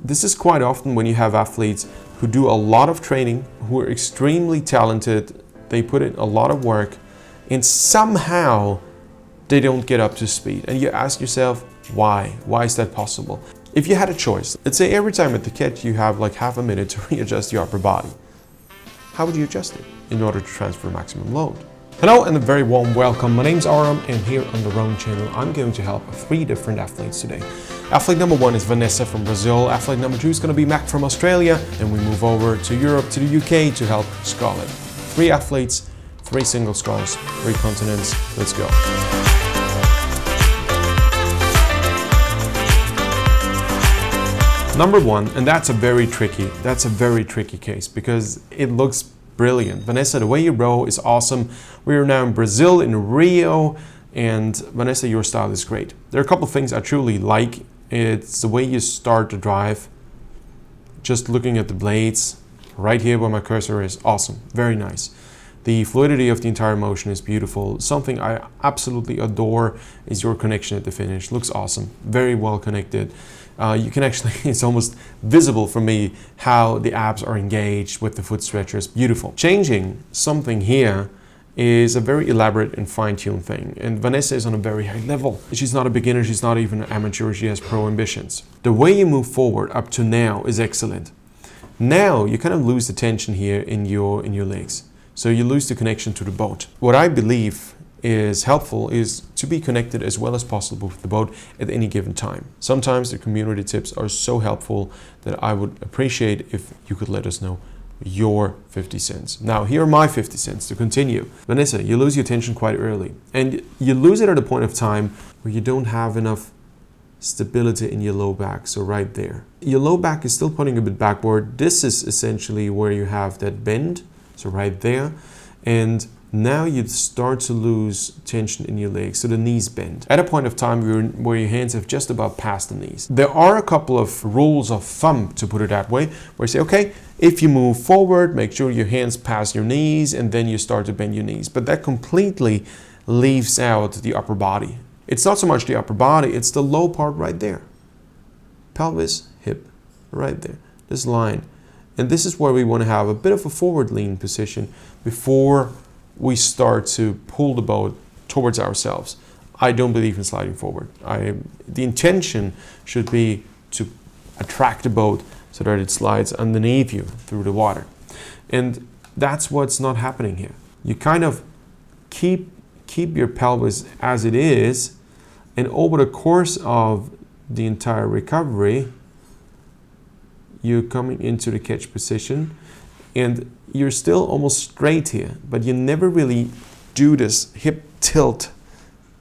this is quite often when you have athletes who do a lot of training, who are extremely talented, they put in a lot of work, and somehow they don't get up to speed. And you ask yourself, why? Why is that possible? If you had a choice, let's say every time at the catch you have like half a minute to readjust your upper body, how would you adjust it in order to transfer maximum load? Hello and a very warm welcome. My name's Aram, and here on the Roam channel I'm going to help 3 different athletes today. Athlete number 1 is Vanessa from Brazil. Athlete number 2 is going to be Mac from Australia. And we move over to Europe, to the UK to help Scarlet. 3 athletes, 3 single sculls, 3 continents. Let's go. Number 1, and that's a very tricky case because it looks brilliant. Vanessa, the way you row is awesome. We are now in Brazil, in Rio, and Vanessa, your style is great. There are a couple of things I truly like. It's the way you start the drive. Just looking at the blades, right here where my cursor is, awesome, very nice. The fluidity of the entire motion is beautiful. Something I absolutely adore is your connection at the finish. Looks awesome, very well connected. You can actually, it's almost visible for me how the abs are engaged with the foot stretchers. Beautiful. Changing something here is a very elaborate and fine-tuned thing. And Vanessa is on a very high level. She's not a beginner, she's not even an amateur, she has pro ambitions. The way you move forward up to now is excellent. Now you kind of lose the tension here in your legs. So you lose the connection to the boat. What I believe is helpful is to be connected as well as possible with the boat at any given time. Sometimes the community tips are so helpful that I would appreciate if you could let us know your 50 cents. Now here are my 50 cents to continue. Vanessa, you lose your tension quite early, and you lose it at a point of time where you don't have enough stability in your low back. So right there, your low back is still putting a bit backward. This is essentially where you have that bend. So right there, and now you start to lose tension in your legs, so the knees bend. At a point of time where your hands have just about passed the knees. There are a couple of rules of thumb, to put it that way, where you say, okay, if you move forward, make sure your hands pass your knees, and then you start to bend your knees. But that completely leaves out the upper body. It's not so much the upper body, it's the low part right there. Pelvis, hip, right there, this line. And this is where we want to have a bit of a forward lean position before we start to pull the boat towards ourselves. I don't believe in sliding forward. The intention should be to attract the boat so that it slides underneath you through the water. And that's what's not happening here. You kind of keep your pelvis as it is, and over the course of the entire recovery, you're coming into the catch position and you're still almost straight here, but you never really do this hip tilt,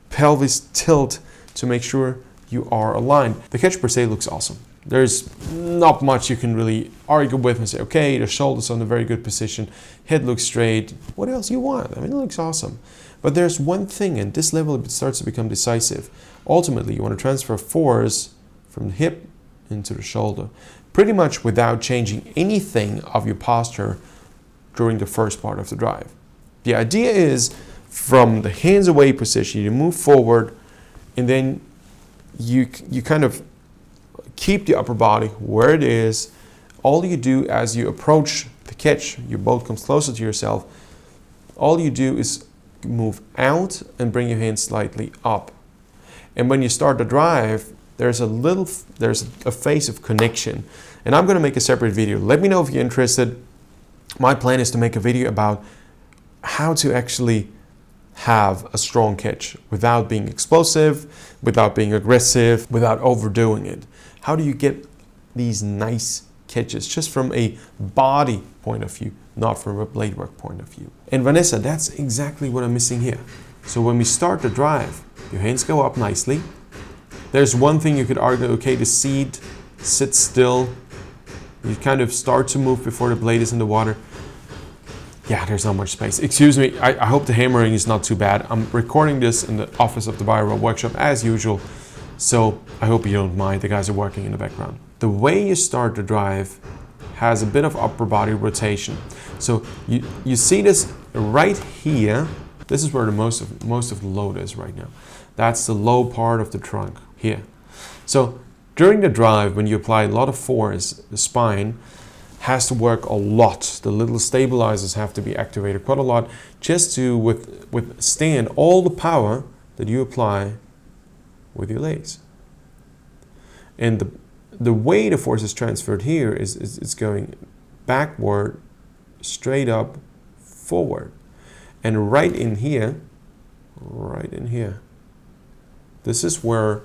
pelvis tilt to make sure you are aligned. The catch per se looks awesome. There's not much you can really argue with and say, okay, the shoulders are in a very good position, head looks straight. What else you want? I mean, it looks awesome. But there's one thing, and this level it starts to become decisive. Ultimately, you want to transfer force from the hip into the shoulder, pretty much without changing anything of your posture during the first part of the drive. The idea is from the hands away position, you move forward, and then you kind of keep the upper body where it is. All you do as you approach the catch, your boat comes closer to yourself, all you do is move out and bring your hands slightly up. And when you start the drive, there's a phase of connection, and I'm going to make a separate video. Let me know if you're interested. My plan is to make a video about how to actually have a strong catch without being explosive, without being aggressive, without overdoing it. How do you get these nice catches just from a body point of view, not from a blade work point of view? And Vanessa, that's exactly what I'm missing here. So when we start the drive, your hands go up nicely. There's one thing you could argue, okay, the seat sits still. You kind of start to move before the blade is in the water. Yeah, there's not much space. Excuse me, I hope the hammering is not too bad. I'm recording this in the office of the Biorower workshop as usual, so I hope you don't mind. The guys are working in the background. The way you start the drive has a bit of upper body rotation. So you see this right here. This is where the most of the load is right now. That's the low part of the trunk here. So During the drive, when you apply a lot of force, the spine has to work a lot. The little stabilizers have to be activated quite a lot just to withstand all the power that you apply with your legs. And the way the force is transferred here is going backward, straight up, forward. And right in here, this is where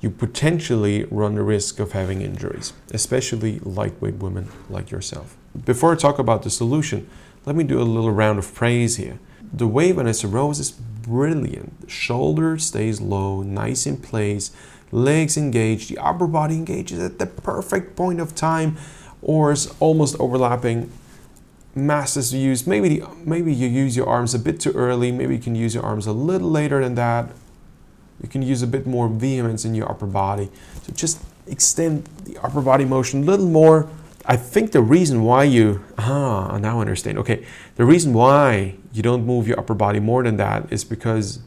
you potentially run the risk of having injuries, especially lightweight women like yourself. Before I talk about the solution, let me do a little round of praise here. The way Vanessa rows is brilliant. The shoulder stays low, nice in place, legs engaged, the upper body engages at the perfect point of time, oars almost overlapping, masses used. Maybe you use your arms a bit too early, maybe you can use your arms a little later than that. You can use a bit more vehemence in your upper body. So just extend the upper body motion a little more. I think the reason why now I understand. Okay, the reason why you don't move your upper body more than that is because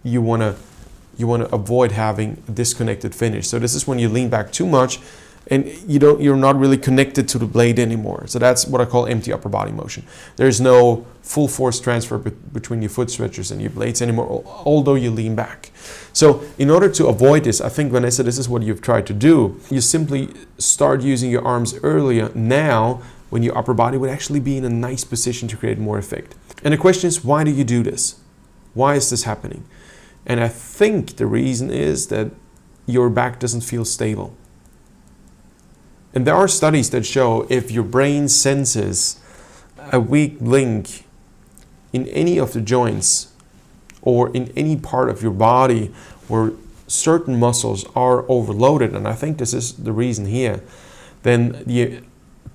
you want to avoid having a disconnected finish. So this is when you lean back too much and you're not really connected to the blade anymore. So that's what I call empty upper body motion. There's no full force transfer between your foot stretchers and your blades anymore, although you lean back. So in order to avoid this, I think, Vanessa, this is what you've tried to do. You simply start using your arms earlier now when your upper body would actually be in a nice position to create more effect. And the question is, why do you do this? Why is this happening? And I think the reason is that your back doesn't feel stable. And there are studies that show if your brain senses a weak link in any of the joints or in any part of your body where certain muscles are overloaded, and I think this is the reason here, then the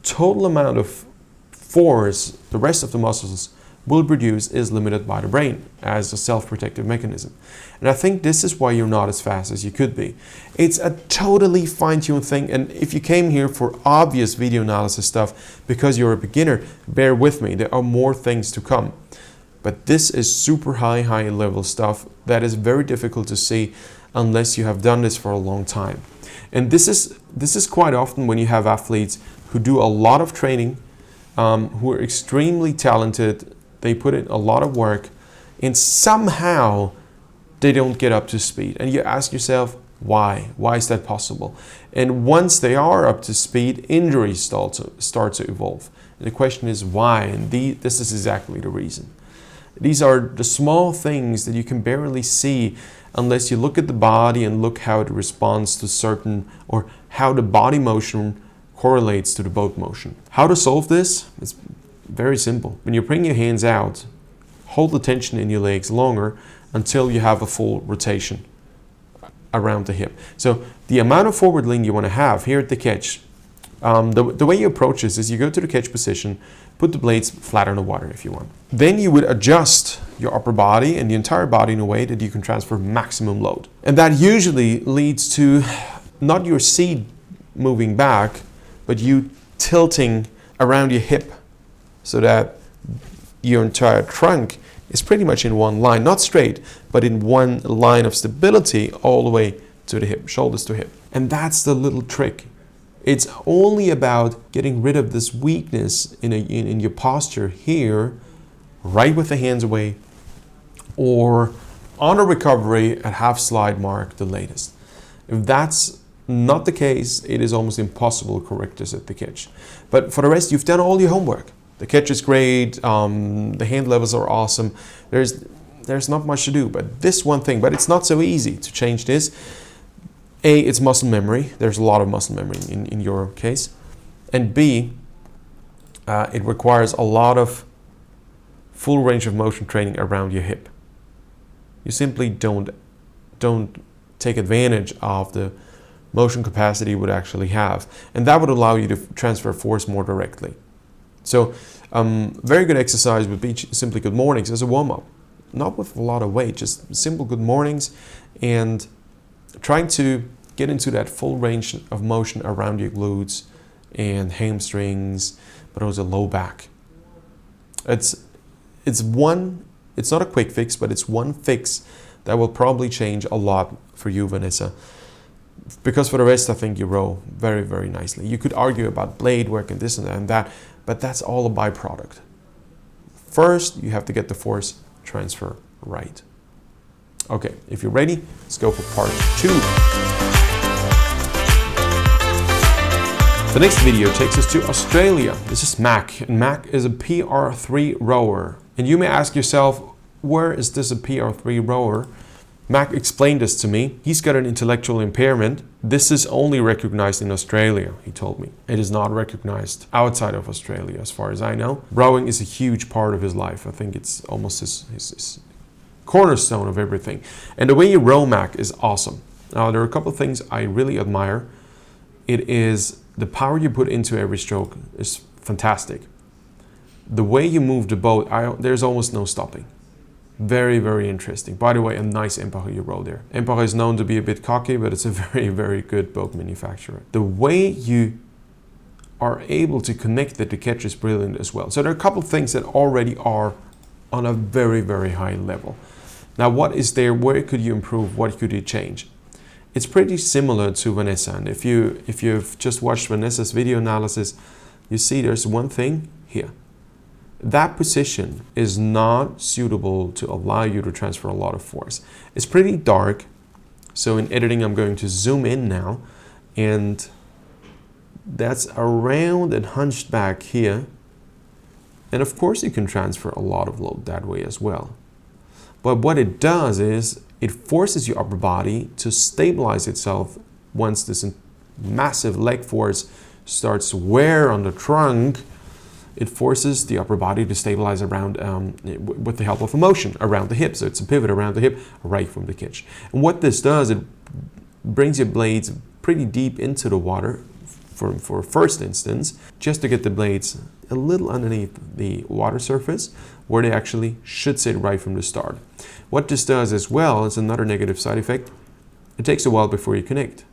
total amount of force the rest of the muscles will produce is limited by the brain as a self-protective mechanism. And I think this is why you're not as fast as you could be. It's a totally fine-tuned thing, and if you came here for obvious video analysis stuff because you're a beginner, bear with me, there are more things to come. But this is super high level stuff that is very difficult to see unless you have done this for a long time. And this is quite often when you have athletes who do a lot of training, who are extremely talented, they put in a lot of work, and somehow they don't get up to speed. And you ask yourself, why? Why is that possible? And once they are up to speed, injuries start to evolve. And the question is why? And this is exactly the reason. These are the small things that you can barely see unless you look at the body and look how it responds to certain, or how the body motion correlates to the boat motion. How to solve this? It's very simple. When you bring your hands out, hold the tension in your legs longer until you have a full rotation around the hip. So the amount of forward lean you want to have here at the catch, the way you approach this is you go to the catch position, put the blades flat on the water if you want. Then you would adjust your upper body and the entire body in a way that you can transfer maximum load. And that usually leads to not your seat moving back, but you tilting around your hip so that your entire trunk is pretty much in one line, not straight, but in one line of stability all the way to the hip, shoulders to hip. And that's the little trick. It's only about getting rid of this weakness in your posture here, right with the hands away, or on a recovery at half slide mark, the latest. If that's not the case, it is almost impossible to correct this at the catch. But for the rest, you've done all your homework. The catch is great, the hand levels are awesome. There's not much to do, but this one thing, but it's not so easy to change this. A, it's muscle memory. There's a lot of muscle memory in your case. And B, it requires a lot of full range of motion training around your hip. You simply don't take advantage of the motion capacity you would actually have. And that would allow you to transfer force more directly. So very good exercise would be simply good mornings as a warm-up. Not with a lot of weight, just simple good mornings and trying to get into that full range of motion around your glutes and hamstrings, but also low back. It's not a quick fix, but it's one fix that will probably change a lot for you, Vanessa. Because for the rest, I think you row very, very nicely. You could argue about blade work and this and that, but that's all a byproduct. First, you have to get the force transfer right. Okay, if you're ready, let's go for part 2. The next video takes us to Australia. This is Mac, and Mac is a PR3 rower. And you may ask yourself, where is this a PR3 rower? Mac explained this to me. He's got an intellectual impairment. This is only recognized in Australia, he told me. It is not recognized outside of Australia, as far as I know. Rowing is a huge part of his life. I think it's almost his cornerstone of everything. And the way you row, Mac, is awesome. Now, there are a couple of things I really admire. It is the power you put into every stroke is fantastic. The way you move the boat, there's almost no stopping. Very, very interesting. By the way, a nice Empire you row there. Empire is known to be a bit cocky, but it's a very, very good boat manufacturer. The way you are able to connect the catch is brilliant as well. So there are a couple of things that already are on a very, very high level. Now, what is there? Where could you improve? What could you change? It's pretty similar to Vanessa. And if you've just watched Vanessa's video analysis, you see there's one thing here. That position is not suitable to allow you to transfer a lot of force. It's pretty dark, so in editing I'm going to zoom in now, and that's around and hunched back here. And of course you can transfer a lot of load that way as well. But what it does is it forces your upper body to stabilize itself once this massive leg force starts to wear on the trunk. It forces the upper body to stabilize around with the help of a motion around the hip. So it's a pivot around the hip right from the catch. And what this does, it brings your blades pretty deep into the water for first instance, just to get the blades a little underneath the water surface where they actually should sit right from the start. What this does as well is another negative side effect. It takes a while before you connect.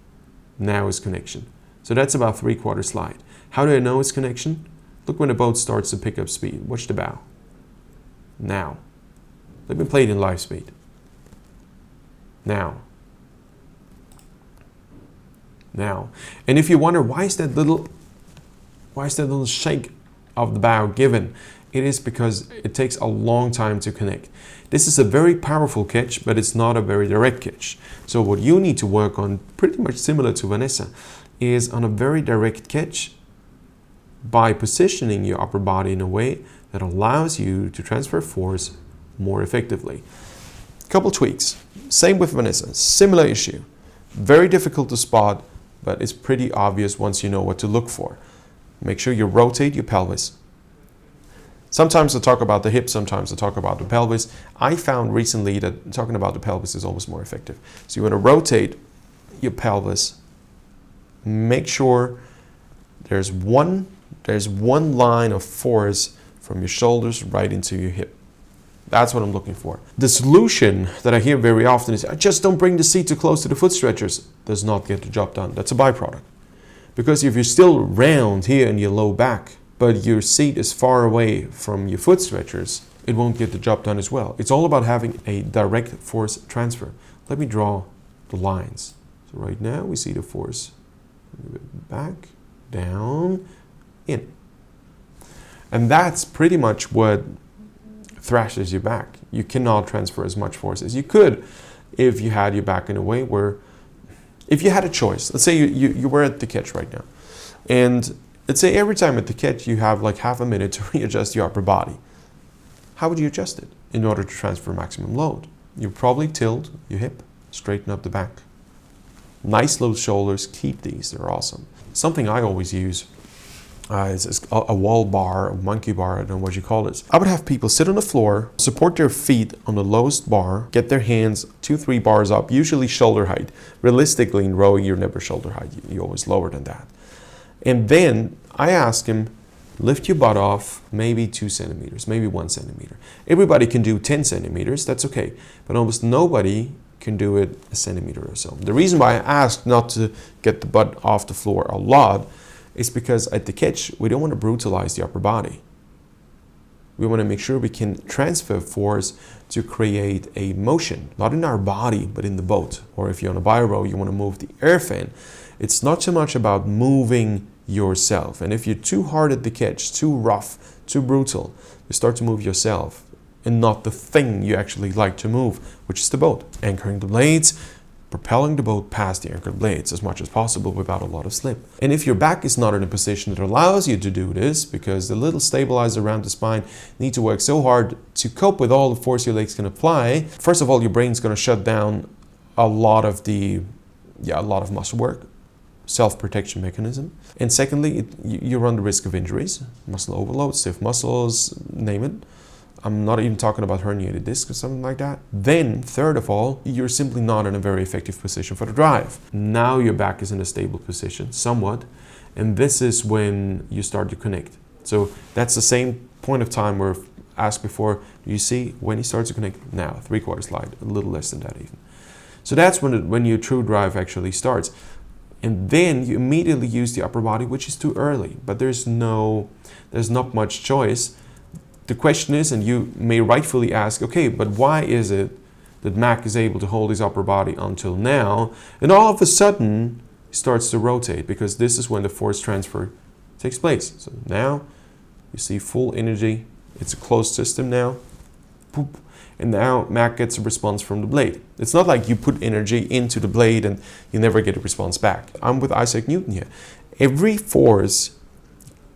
Now is connection. So that's about 3/4 slide. How do I know it's connection? Look when the boat starts to pick up speed. Watch the bow. Now. Let me play it in live speed. Now. Now. And if you wonder why is that little shake of the bow given, it is because it takes a long time to connect. This is a very powerful catch, but it's not a very direct catch. So what you need to work on, pretty much similar to Vanessa, is on a very direct catch, by positioning your upper body in a way that allows you to transfer force more effectively. Couple tweaks. Same with Vanessa. Similar issue. Very difficult to spot, but it's pretty obvious once you know what to look for. Make sure you rotate your pelvis. Sometimes I talk about the hip, sometimes I talk about the pelvis. I found recently that talking about the pelvis is almost more effective. So you want to rotate your pelvis. Make sure there's one line of force from your shoulders right into your hip. That's what I'm looking for. The solution that I hear very often is, just don't bring the seat too close to the foot stretchers. Does not get the job done. That's a byproduct. Because if you're still round here in your low back, but your seat is far away from your foot stretchers, it won't get the job done as well. It's all about having a direct force transfer. Let me draw the lines. So right now we see the force back, down, in. And that's pretty much what thrashes you back. You cannot transfer as much force as you could if you had your back in a way where, if you had a choice, let's say you were at the catch right now, and let's say every time at the catch you have like half a minute to readjust your upper body. How would you adjust it in order to transfer maximum load? You probably tilt your hip, straighten up the back. Nice low shoulders, keep these, they're awesome. Something I always use is a wall bar, a monkey bar, I don't know what you call it. I would have people sit on the floor, support their feet on the lowest bar, get their hands 2-3 bars up, usually shoulder height. Realistically, in rowing, you're never shoulder height. You're always lower than that. And then I ask him, lift your butt off maybe 2 centimeters, maybe 1 centimeter. Everybody can do 10 centimeters, that's okay. But almost nobody can do it a centimeter or so. The reason why I ask not to get the butt off the floor a lot is because at the catch, we don't want to brutalize the upper body. We want to make sure we can transfer force to create a motion, not in our body, but in the boat. Or if you're on a Biorower, you want to move the air fan. It's not so much about moving yourself. And if you're too hard at the catch, too rough, too brutal, you start to move yourself and not the thing you actually like to move, which is the boat. Anchoring the blades, propelling the boat past the anchored blades as much as possible without a lot of slip. And if your back is not in a position that allows you to do this, because the little stabilizer around the spine need to work so hard to cope with all the force your legs can apply, first of all, your brain's going to shut down a lot of muscle work, self-protection mechanism. And secondly, you run the risk of injuries, muscle overload, stiff muscles, name it. I'm not even talking about herniated disc or something like that. Then, third of all, you're simply not in a very effective position for the drive. Now your back is in a stable position, somewhat, and this is when you start to connect. So that's the same point of time where, asked before, do you see when he starts to connect? Now, 3/4 slide, a little less than that even. So that's when your true drive actually starts. And then you immediately use the upper body, which is too early, but there's not much choice. The question is, and you may rightfully ask, okay, but why is it that Mac is able to hold his upper body until now, and all of a sudden he starts to rotate? Because this is when the force transfer takes place. So now you see full energy. It's a closed system now. Boop. And now Mac gets a response from the blade. It's not like you put energy into the blade and you never get a response back. I'm with Isaac Newton here. Every force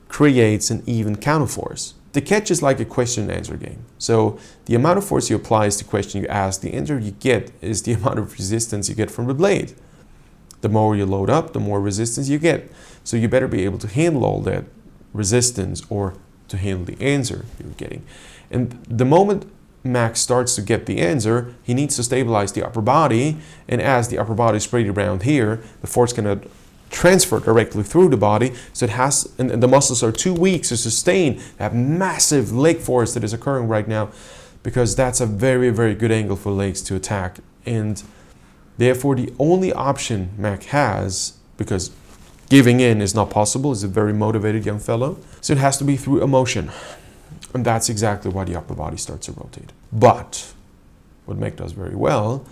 creates an even counterforce. The catch is like a question and answer game. So the amount of force you apply is the question you ask. The answer you get is the amount of resistance you get from the blade. The more you load up, the more resistance you get. So you better be able to handle all that resistance or to handle the answer you're getting. And the moment Max starts to get the answer, he needs to stabilize the upper body. And as the upper body is spread around here, the force cannot transfer directly through the body, so it has, and the muscles are too weak to sustain that massive leg force that is occurring right now, because that's a very, very good angle for legs to attack. And therefore the only option Mac has, because giving in is not possible, he's a very motivated young fellow, so it has to be through emotion. And that's exactly why the upper body starts to rotate. But what Mac does very well,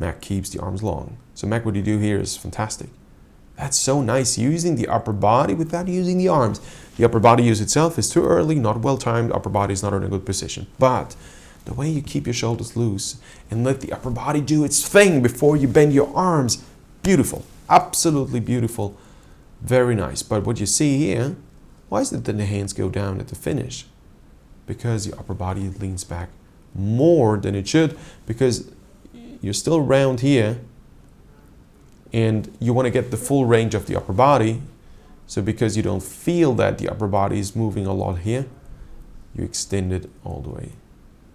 Mac keeps the arms long. So Mac, what you do here is fantastic. That's so nice, using the upper body without using the arms. The upper body use itself is too early, not well timed, upper body is not in a good position. But the way you keep your shoulders loose and let the upper body do its thing before you bend your arms, beautiful, absolutely beautiful, very nice. But what you see here, why is it that the hands go down at the finish? Because the upper body leans back more than it should, because you're still round here, and you want to get the full range of the upper body. So because you don't feel that the upper body is moving a lot here, you extend it all the way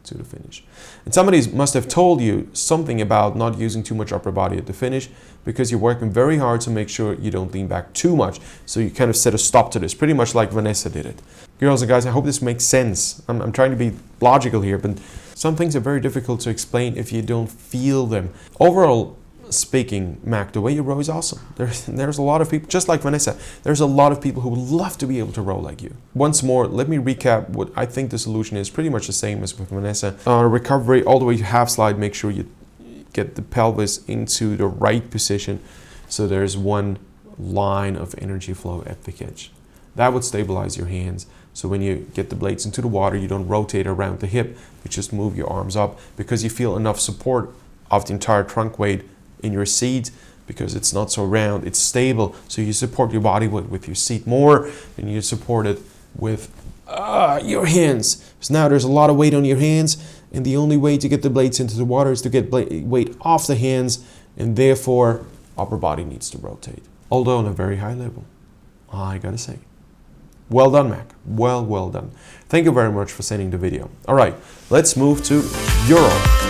to the finish. And somebody must have told you something about not using too much upper body at the finish, because you're working very hard to make sure you don't lean back too much. So you kind of set a stop to this, pretty much like Vanessa did it. Girls and guys, I hope this makes sense. I'm trying to be logical here, but some things are very difficult to explain if you don't feel them. Overall speaking, Mac, the way you row is awesome. There's a lot of people, just like Vanessa, there's a lot of people who would love to be able to row like you. Once more, let me recap what I think the solution is. Pretty much the same as with Vanessa. Recovery all the way to half slide, make sure you get the pelvis into the right position so there's one line of energy flow at the catch. That would stabilize your hands. So when you get the blades into the water, you don't rotate around the hip, you just move your arms up, because you feel enough support of the entire trunk weight in your seat, because it's not so round, it's stable. So you support your body with your seat more than you support it with your hands. So now there's a lot of weight on your hands, and the only way to get the blades into the water is to get weight off the hands, and therefore upper body needs to rotate. Although on a very high level, I gotta say. Well done, Mac. Well done. Thank you very much for sending the video. All right, let's move to Biorower.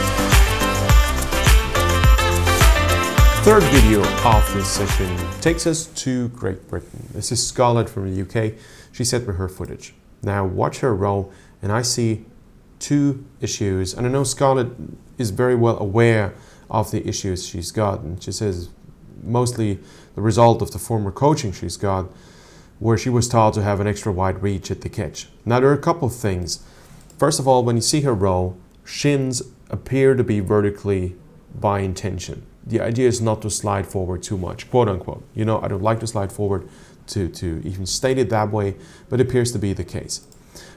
Third video of this session takes us to Great Britain. This is Scarlet from the UK. She sent me her footage. Now watch her row, and I see two issues. And I know Scarlet is very well aware of the issues she's got. And she says mostly the result of the former coaching she's got, where she was taught to have an extra wide reach at the catch. Now there are a couple of things. First of all, when you see her row, shins appear to be vertically by intention. The idea is not to slide forward too much, quote unquote. You know, I don't like to slide forward to even state it that way, but it appears to be the case.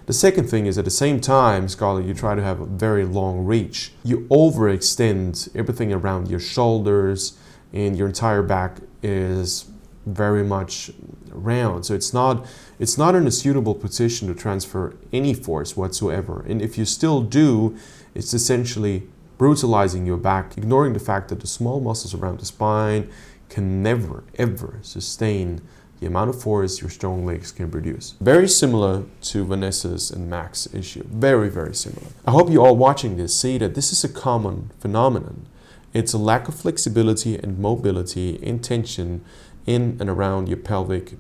The second thing is, at the same time, Scarlet, you try to have a very long reach. You overextend everything around your shoulders, and your entire back is very much round. So it's not in a suitable position to transfer any force whatsoever. And if you still do, it's essentially brutalizing your back, ignoring the fact that the small muscles around the spine can never, ever sustain the amount of force your strong legs can produce. Very similar to Vanessa's and Mac's issue. Very, very similar. I hope you all watching this see that this is a common phenomenon. It's a lack of flexibility and mobility and tension in and around your pelvic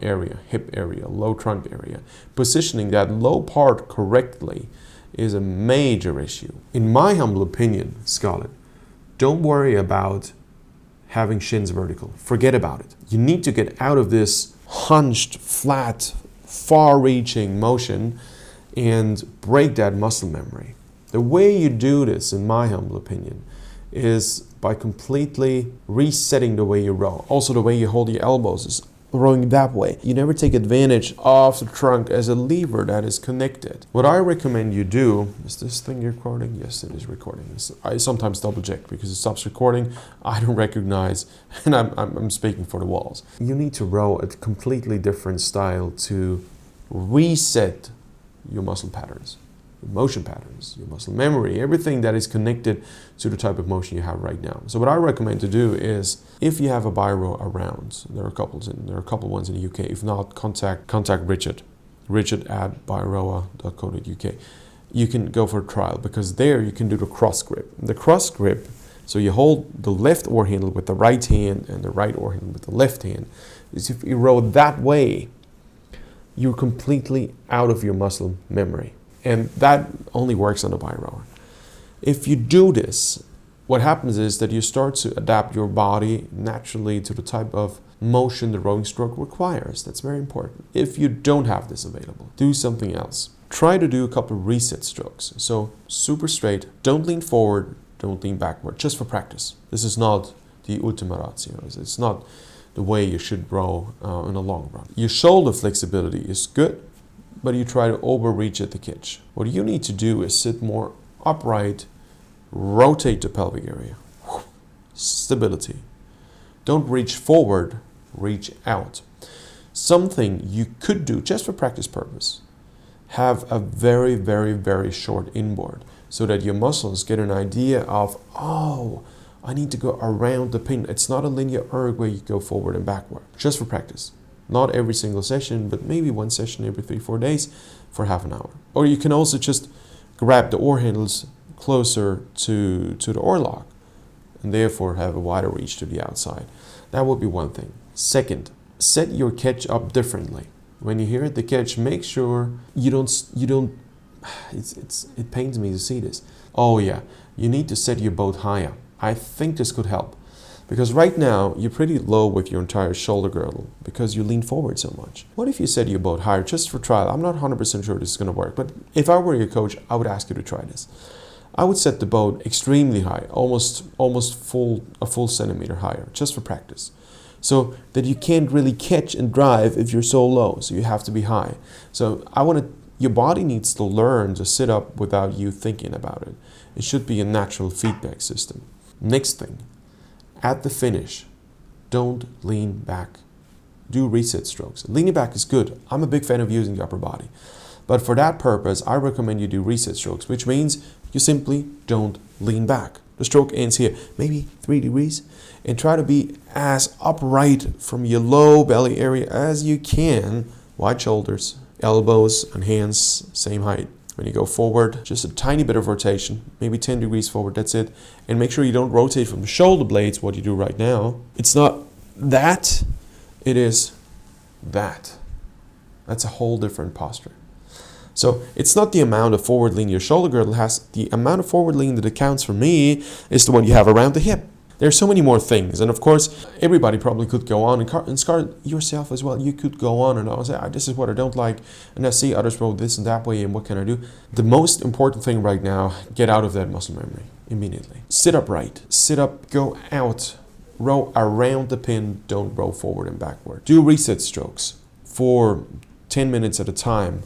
area, hip area, low trunk area. Positioning that low part correctly is a major issue. In my humble opinion, Scarlet, don't worry about having shins vertical. Forget about it. You need to get out of this hunched, flat, far-reaching motion and break that muscle memory. The way you do this, in my humble opinion, is by completely resetting the way you row. Also, the way you hold your elbows is rowing that way. You never take advantage of the trunk as a lever that is connected. What I recommend you do, is this thing recording? Yes, it is recording. I sometimes double check because it stops recording. I don't recognize, and I'm speaking for the walls. You need to row a completely different style to reset your muscle patterns, your motion patterns, your muscle memory, everything that is connected to the type of motion you have right now. So what I recommend to do is, if you have a Biorower around, there are a couple ones in the UK. If not, contact Richard at biorower.co.uk. You can go for a trial, because there you can do the cross grip. The cross grip, so you hold the left oar handle with the right hand and the right oar handle with the left hand. Is if you row that way, you're completely out of your muscle memory. And that only works on a Biorower. If you do this, what happens is that you start to adapt your body naturally to the type of motion the rowing stroke requires. That's very important. If you don't have this available, do something else. Try to do a couple of reset strokes. So super straight, don't lean forward, don't lean backward, just for practice. This is not the ultima ratio. It's not the way you should row in the long run. Your shoulder flexibility is good, but you try to overreach at the catch. What you need to do is sit more upright, rotate the pelvic area. Stability. Don't reach forward, reach out. Something you could do just for practice purpose. Have a very, very, very short inboard so that your muscles get an idea of, oh, I need to go around the pin. It's not a linear erg where you go forward and backward. Just for practice. Not every single session, but maybe one session every 3-4 days for half an hour. Or you can also just grab the oar handles closer to the oar lock and therefore have a wider reach to the outside. That would be one thing. Second, set your catch up differently. When you hear the catch, make sure you don't it pains me to see this. Oh yeah, you need to set your boat higher. I think this could help. Because right now, you're pretty low with your entire shoulder girdle because you lean forward so much. What if you set your boat higher just for trial? I'm not 100% sure this is going to work, but if I were your coach, I would ask you to try this. I would set the boat extremely high, almost a full centimeter higher, just for practice. So that you can't really catch and drive if you're so low, so you have to be high. So your body needs to learn to sit up without you thinking about it. It should be a natural feedback system. Next thing. At the finish, don't lean back. Do reset strokes. Leaning back is good. I'm a big fan of using the upper body. But for that purpose, I recommend you do reset strokes, which means you simply don't lean back. The stroke ends here, maybe 3 degrees, and try to be as upright from your low belly area as you can. Wide shoulders, elbows and hands, same height. When you go forward, just a tiny bit of rotation, maybe 10 degrees forward, that's it. And make sure you don't rotate from the shoulder blades, what you do right now. It's not that, it is that. That's a whole different posture. So it's not the amount of forward lean your shoulder girdle has. The amount of forward lean that accounts for me is the one you have around the hip. There's so many more things. And of course, everybody probably could go on, and Scarlet, yourself as well, you could go on and I say, this is what I don't like, and I see others row this and that way, and what can I do? The most important thing right now, get out of that muscle memory immediately. Sit upright, sit up, go out, row around the pin, don't row forward and backward. Do reset strokes for 10 minutes at a time.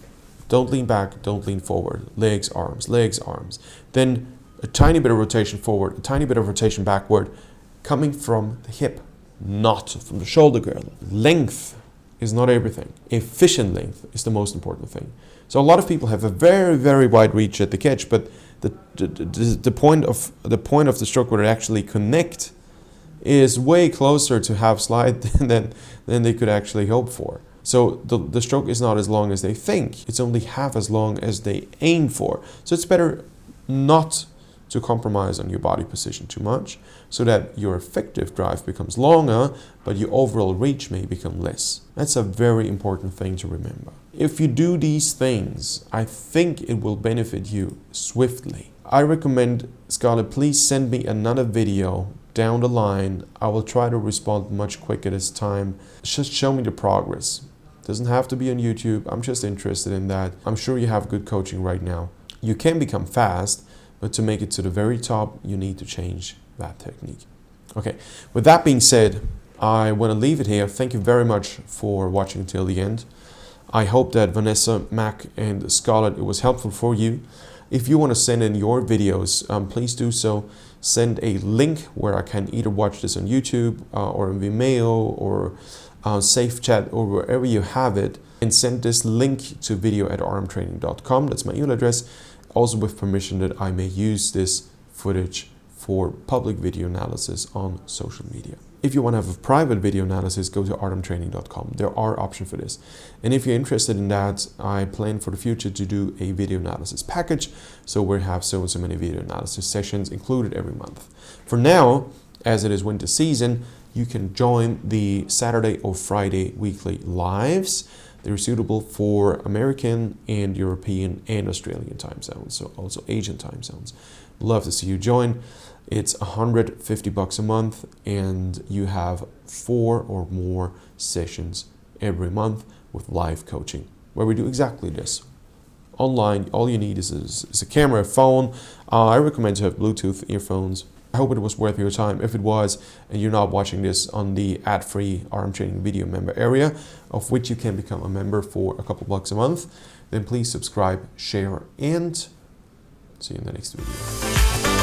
Don't lean back, don't lean forward. Legs, arms, legs, arms. Then a tiny bit of rotation forward, a tiny bit of rotation backward, coming from the hip, not from the shoulder girdle. Length is not everything. Efficient length is the most important thing. So a lot of people have a very, very wide reach at the catch, but the point of the stroke where it actually connect is way closer to half slide than they could actually hope for. So the stroke is not as long as they think. It's only half as long as they aim for. So it's better not to compromise on your body position too much, so that your effective drive becomes longer, but your overall reach may become less. That's a very important thing to remember. If you do these things, I think it will benefit you swiftly. I recommend, Scarlet, please send me another video down the line. I will try to respond much quicker this time. Just show me the progress. Doesn't have to be on YouTube. I'm just interested in that. I'm sure you have good coaching right now. You can become fast, but to make it to the very top, you need to change that technique. Okay, with that being said, I want to leave it here. Thank you very much for watching till the end. I hope that Vanessa, Mac, and Scarlet, it was helpful for you. If you want to send in your videos, please do so. Send a link where I can either watch this on YouTube or on Vimeo or SafeChat or wherever you have it, and send this link to video@aramtraining.com. That's my email address. Also with permission that I may use this footage for public video analysis on social media. If you want to have a private video analysis, go to aramtraining.com. There are options for this. And if you're interested in that, I plan for the future to do a video analysis package. So we have so and so many video analysis sessions included every month. For now, as it is winter season, you can join the Saturday or Friday weekly lives. They're suitable for American and European and Australian time zones, so also Asian time zones. Love to see you join. It's $150 a month, and you have 4 or more sessions every month with live coaching, where we do exactly this. Online, all you need is a camera, a phone. I recommend to have Bluetooth earphones. I hope it was worth your time. If it was, and you're not watching this on the ad-free RM Training video member area, of which you can become a member for a couple bucks a month, then please subscribe, share, and see you in the next video.